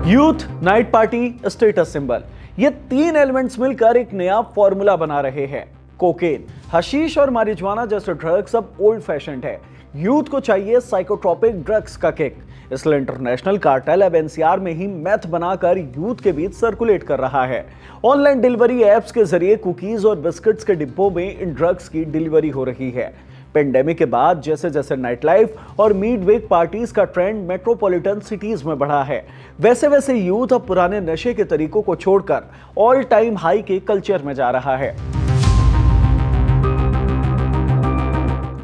Youth, night party, status symbol, ये तीन elements मिलकर एक नया फॉर्मूला बना रहे हैं। कोकेन, हशीश और मारिजुआना जैसे ड्रग्स अब ओल्ड फैशन्ड है। यूथ को चाहिए साइकोट्रोपिक ड्रग्स का किक, इसलिए इंटरनेशनल कार्टेल अब एनसीआर में ही मैथ बनाकर यूथ के बीच सर्कुलेट कर रहा है। ऑनलाइन डिलीवरी एप्स के जरिए कुकीज और बिस्किट्स के डिब्बों में इन ड्रग्स की डिलीवरी हो रही है। पेंडेमिक के बाद जैसे जैसे नाइट लाइफ और मिड वीक पार्टीज का ट्रेंड मेट्रोपॉलिटन सिटीज में बढ़ा है, वैसे वैसे यूथ अब पुराने नशे के तरीकों को छोड़कर ऑल टाइम हाई के कल्चर में जा रहा है।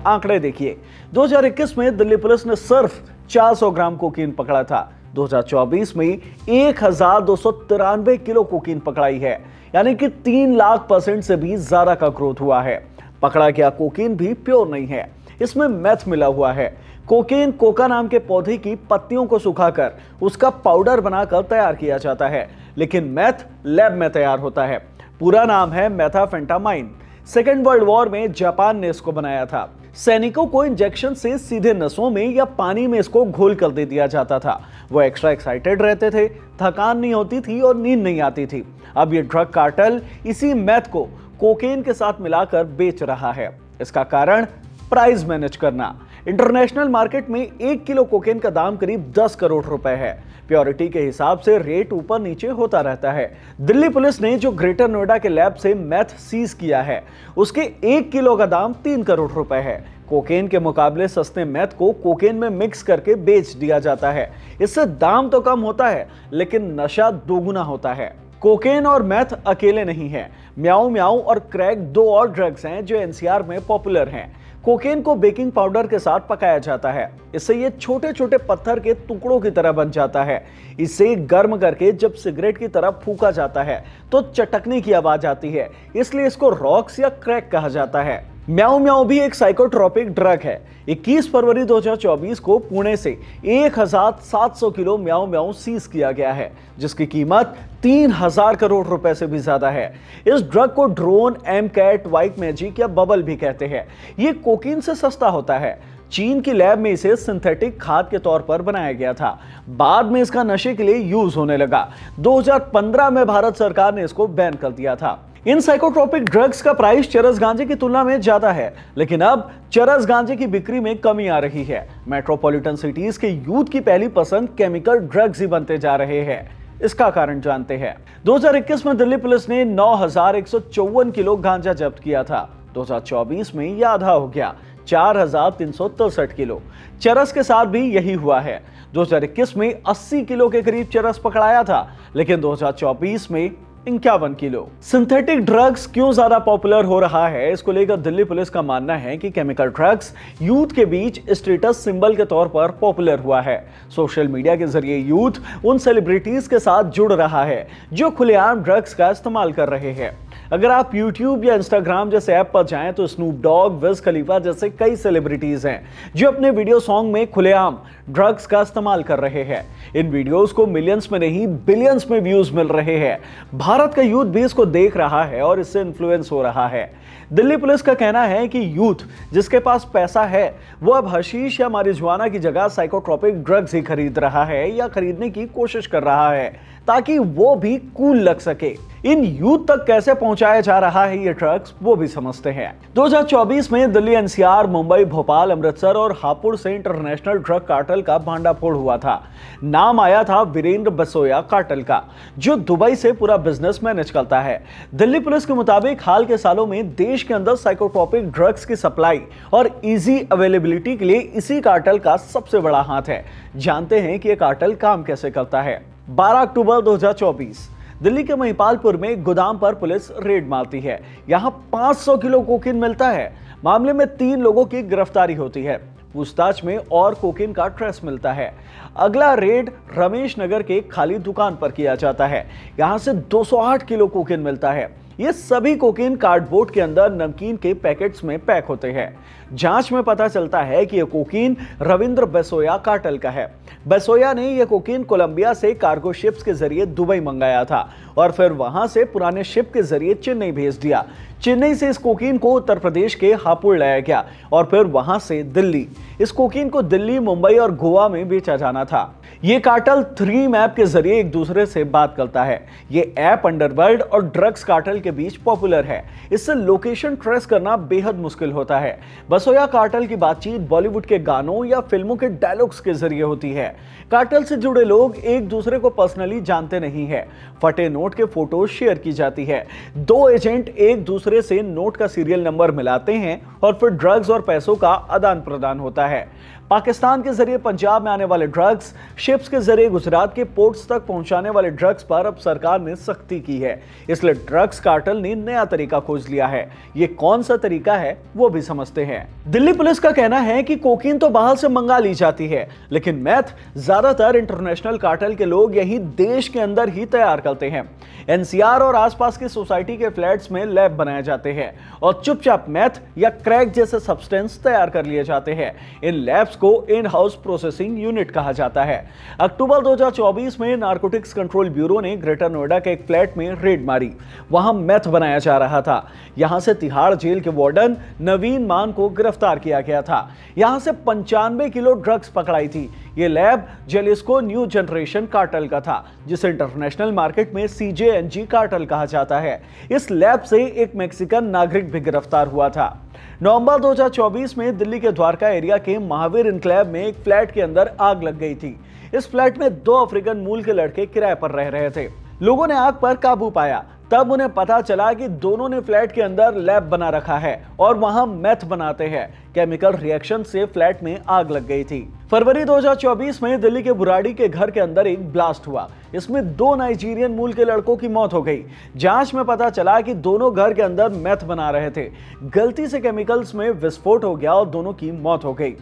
आंकड़े देखिए, 2021 में दिल्ली पुलिस ने सिर्फ 400 ग्राम कोकीन पकड़ा था। 2024 में 1293 किलो कोकीन पकड़ाई है, यानी कि 3 लाख % से भी ज्यादा का ग्रोथ हुआ है। पकड़ा गया कोकीन भी प्योर नहीं है, इसमें मैथ मिला हुआ है। कोकेन कोका नाम के पौधे की पत्तियों को सुखाकर उसका पाउडर बनाकर तैयार किया जाता है, लेकिन मैथ लैब में तैयार होता है। पूरा नाम है मेथाफेंटामाइन। सेकेंड वर्ल्ड वॉर में जापान ने इसको बनाया था। सैनिकों को इंजेक्शन से सीधे नसों में या पानी में इसको घोल कर दे दिया जाता था। वो एक्स्ट्रा एक्साइटेड रहते थे, थकान नहीं होती थी और नींद नहीं आती थी। अब ये ड्रग कार्टेल इसी मैथ को कोकेन के साथ मिलाकर बेच रहा है। इसका कारण प्राइस मैनेज करना। इंटरनेशनल मार्केट में 1 किलो कोकेन का दाम करीब 10 करोड़ रुपए है। प्योरिटी के हिसाब से रेट ऊपर नीचे होता रहता है। दिल्ली पुलिस ने जो ग्रेटर नोएडा के लैब से मैथ सीज किया है, उसके 1 किलो का दाम 3 करोड़ रुपए है। कोकेन के मुकाबले सस्ते मैथ को कोकेन में मिक्स करके बेच दिया जाता है। इससे दाम तो कम होता है, लेकिन नशा दोगुना होता है। कोकेन और मैथ अकेले नहीं है, म्याऊ म्याऊ और क्रैक 2 और ड्रग्स हैं जो एनसीआर में पॉपुलर हैं। कोकेन को बेकिंग पाउडर के साथ पकाया जाता है, इससे ये छोटे छोटे पत्थर के टुकड़ों की तरह बन जाता है। इसे गर्म करके जब सिगरेट की तरह फूंका जाता है तो चटकने की आवाज आती है, इसलिए इसको रॉक्स या क्रैक कहा जाता है। म्याऊ म्याऊ भी एक साइकोट्रोपिक ड्रग है। 21 फरवरी 2024 को पुणे से 1700 किलो म्याऊ म्याऊ सीज किया गया है, जिसकी कीमत 3000 करोड़ रुपए से भी ज्यादा है। इस ड्रग को drone, M cat, white magic या बबल भी कहते हैं। ये कोकीन से सस्ता होता है। चीन की लैब में इसे सिंथेटिक खाद के तौर पर बनाया गया था, बाद में इसका नशे के लिए यूज होने लगा। 2015 में भारत सरकार ने इसको बैन कर दिया था। इन साइकोट्रोपिक ड्रग्स का प्राइस चरस गांजे की तुलना में ज्यादा है, लेकिन अब चरस गांजे की बिक्री में कमी आ रही है। मेट्रोपॉलिटन सिटीज के यूथ की पहली पसंद केमिकल ड्रग्स ही बनते जा रहे हैं। इसका कारण जानते हैं। 2021 में दिल्ली पुलिस ने 9154 किलो गांजा जब्त किया था। 2024 में यह आधा हो गया, 4363 किलो। चरस के साथ भी यही हुआ है। 2021 में 80 किलो के करीब चरस पकड़ाया था, लेकिन 2024 में 51 किलो। सिंथेटिक ड्रग्स क्यों ज्यादा पॉपुलर हो रहा है, इसको लेकर दिल्ली पुलिस का मानना है कि केमिकल ड्रग्स यूथ के बीच स्टेटस सिंबल के तौर पर पॉपुलर हुआ है। सोशल मीडिया के जरिए यूथ उन सेलिब्रिटीज के साथ जुड़ रहा है जो खुलेआम ड्रग्स का इस्तेमाल कर रहे हैं। अगर आप YouTube या Instagram जैसे ऐप पर जाएं तो स्नूप डॉग, विज खलीफा जैसे कई सेलिब्रिटीज हैं जो अपने वीडियो सॉन्ग में खुलेआम ड्रग्स का इस्तेमाल कर रहे हैं। इन वीडियोस को मिलियंस में नहीं बिलियंस में व्यूज मिल रहे हैं। भारत का यूथ भी इसको देख रहा है और इससे इन्फ्लुएंस हो रहा है। दिल्ली पुलिस का कहना है कि यूथ जिसके पास पैसा है वो अब हशीश या मारिजुआना की जगह साइकोट्रोपिक ड्रग्स ही खरीद रहा है या खरीदने की कोशिश कर रहा है, ताकि वो भी कूल लग सके। इन यूथ तक कैसे पहुंचाया जा रहा है ये ड्रग्स, वो भी समझते हैं। 2024 में दिल्ली, एनसीआर, मुंबई, भोपाल, अमृतसर और हापुड़ से इंटरनेशनल ड्रग कार्टेल का भांडाफोड़ हुआ था। नाम आया था वीरेंद्र बसोया कार्टेल का, जो दुबई से पूरा बिजनेस मैनेज करता है। दिल्ली पुलिस के मुताबिक हाल के सालों में देश के अंदर साइकोट्रोपिक ड्रग्स की सप्लाई और इजी अवेलेबिलिटी के लिए इसी कार्टेल का सबसे बड़ा हाथ है। जानते हैं कि यह कार्टेल काम कैसे करता है। 12 अक्टूबर 2024 दिल्ली के महिपालपुर में गोदाम पर पुलिस रेड मारती है। यहां 500 किलो कोकीन मिलता है। मामले में 3 लोगों की गिरफ्तारी होती है। पूछताछ में और कोकीन का ट्रेस मिलता है। अगला रेड रमेश नगर के खाली दुकान पर किया जाता है। यहां से 208 किलो कोकीन मिलता है। ये सभी कोकीन कार्डबोर्ड के अंदर नमकीन के पैकेट्स में पैक होते हैं। जांच में पता चलता है कि यह कोकीन रविंद्र बेसोया कार्टेल का है। बेसोया ने यह कोकीन कोलंबिया से कार्गो शिप्स के जरिए दुबई मंगाया था और फिर वहां से पुराने शिप के जरिए चेन्नई भेज दिया। चेन्नई से इस कोकीन को उत्तर प्रदेश के हापुड़ लाया गया और फिर वहां से दिल्ली। इस कोकीन को दिल्ली, मुंबई और गोवा में बेचा जाना था। ये कार्टेल 3 मैप के जरिए एक दूसरे से बात करता है। ये ऐप अंडरवर्ल्ड और ड्रग्स कार्टेल के बीच पॉपुलर है। इससे लोकेशन ट्रेस करना बेहद मुश्किल होता है। बेसोया कार्टेल की बातचीत बॉलीवुड के गानों या फिल्मों के डायलॉग्स के जरिए होती है। कार्टेल से जुड़े लोग एक दूसरे को पर्सनली जानते नहीं है। फटे नोट के फोटो शेयर की जाती है। 2 एजेंट एक दूसरे से नोट का सीरियल नंबर मिलाते हैं और फिर ड्रग्स और पैसों का आदान प्रदान होता है। पाकिस्तान के जरिए पंजाब में आने वाले ड्रग्स, शिप्स के जरिए गुजरात के पोर्ट्स तक पहुंचाने वाले ड्रग्स पर अब सरकार ने सख्ती की है। इसलिए ड्रग्स कार्टेल ने नया तरीका खोज लिया है। ये कौन सा तरीका है वो भी समझते हैं। दिल्ली पुलिस का कहना है कि कोकीन तो बाहर से मंगा ली जाती है, लेकिन मैथ ज्यादातर इंटरनेशनल कार्टेल के लोग यही देश के अंदर ही तैयार करते हैं। एनसीआर और आसपास की सोसाइटी के फ्लैट्स में लैब बनाए जाते हैं और चुपचाप मैथ या क्रैक जैसे सब्सटेंस तैयार कर लिए जाते हैं। इन लैब्स को इन हाउस प्रोसेसिंग यूनिट कहा जाता है। अक्टूबर 2024 में नारकोटिक्स कंट्रोल ब्यूरो ने ग्रेटर नोएडा के एक फ्लैट में रेड मारी। वहां मैथ बनाया जा रहा था। यहां से तिहाड़ जेल के वार्डन नवीन मान को गिरफ्तार किया गया था। यहां से 95 किलो ड्रग्स पकड़ाई थी। ये लैब जेलिस्को न्यू जनरेशन कार्टेल का था, जिसे इंटरनेशनल मार्केट में CJNG कार्टेल कहा जाता है। इस लैब से एक मैक्सिकन नागरिक भी गिरफ्तार हुआ था। नवंबर 2024 में दिल्ली के द्वारका एरिया के महावीर इनक्लेव में एक फ्लैट के अंदर आग लग गई थी। इस फ्लैट में 2 अफ्रीकन मूल के लड़के किराए पर रह रहे थे। लोगों ने आग पर काबू पाया। तब उन्हें पता चला कि दोनों ने फ्लैट के अंदर लैब बना रखा है और वहां मैथ बनाते हैं। केमिकल रिएक्शन से फ्लैट में आग लग गई थी। फरवरी 2024 में दिल्ली के बुराड़ी के घर के अंदर एक ब्लास्ट हुआ। इसमें 2 नाइजीरियन मूल के लड़कों की मौत हो गई। जांच में पता चला कि दोनों घर के अंदर मैथ बना रहे थे। गलती से केमिकल्स में विस्फोट हो गया और दोनों की मौत हो गई।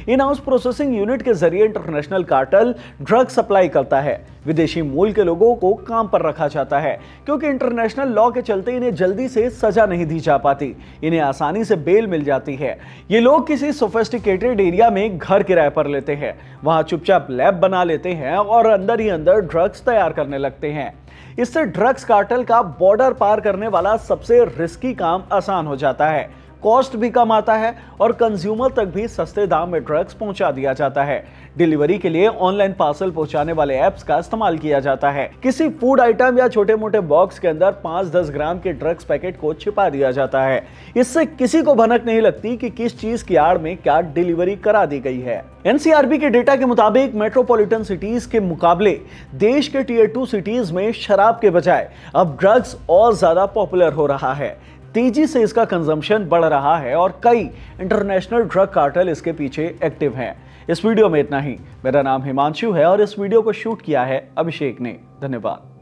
इन हाउस प्रोसेसिंग यूनिट के जरिए इंटरनेशनल कार्टेल ड्रग सप्लाई करता है। विदेशी मूल के लोगों को काम पर रखा जाता है क्योंकि इंटरनेशनल लॉ के चलते इन्हें जल्दी से सजा नहीं दी जा पाती। इन्हें आसानी से बेल मिल जाती है। ये लोग किसी सोफिस्टिकेटेड एरिया में घर किराए पर लेते हैं, वहां चुपचाप लैब बना लेते हैं और अंदर ही अंदर ड्रग्स तैयार करने लगते हैं। इससे ड्रग्स कार्टेल का बॉर्डर पार करने वाला सबसे रिस्की काम आसान हो जाता है। कॉस्ट भी कम आता है और कंज्यूमर तक भी सस्ते दाम में ड्रग्स पहुंचा दिया जाता है। डिलीवरी के लिए ऑनलाइन पार्सल पहुंचाने वाले ऐप्स का इस्तेमाल किया जाता है। किसी फूड आइटम या छोटे मोटे बॉक्स के अंदर 5-10 ग्राम के ड्रग्स पैकेट को छिपा दिया जाता है। इससे किसी को भनक नहीं लगती कि किस चीज की आड़ में क्या डिलीवरी करा दी गई है। एनसीआरबी के डेटा के मुताबिक मेट्रोपॉलिटन सिटीज के मुकाबले देश के टियर 2 सिटीज में शराब के बजाय अब ड्रग्स और ज्यादा पॉपुलर हो रहा है। तेजी से इसका कंजम्पशन बढ़ रहा है और कई इंटरनेशनल ड्रग कार्टेल इसके पीछे एक्टिव हैं। इस वीडियो में इतना ही। मेरा नाम हिमांशु है और इस वीडियो को शूट किया है अभिषेक ने। धन्यवाद।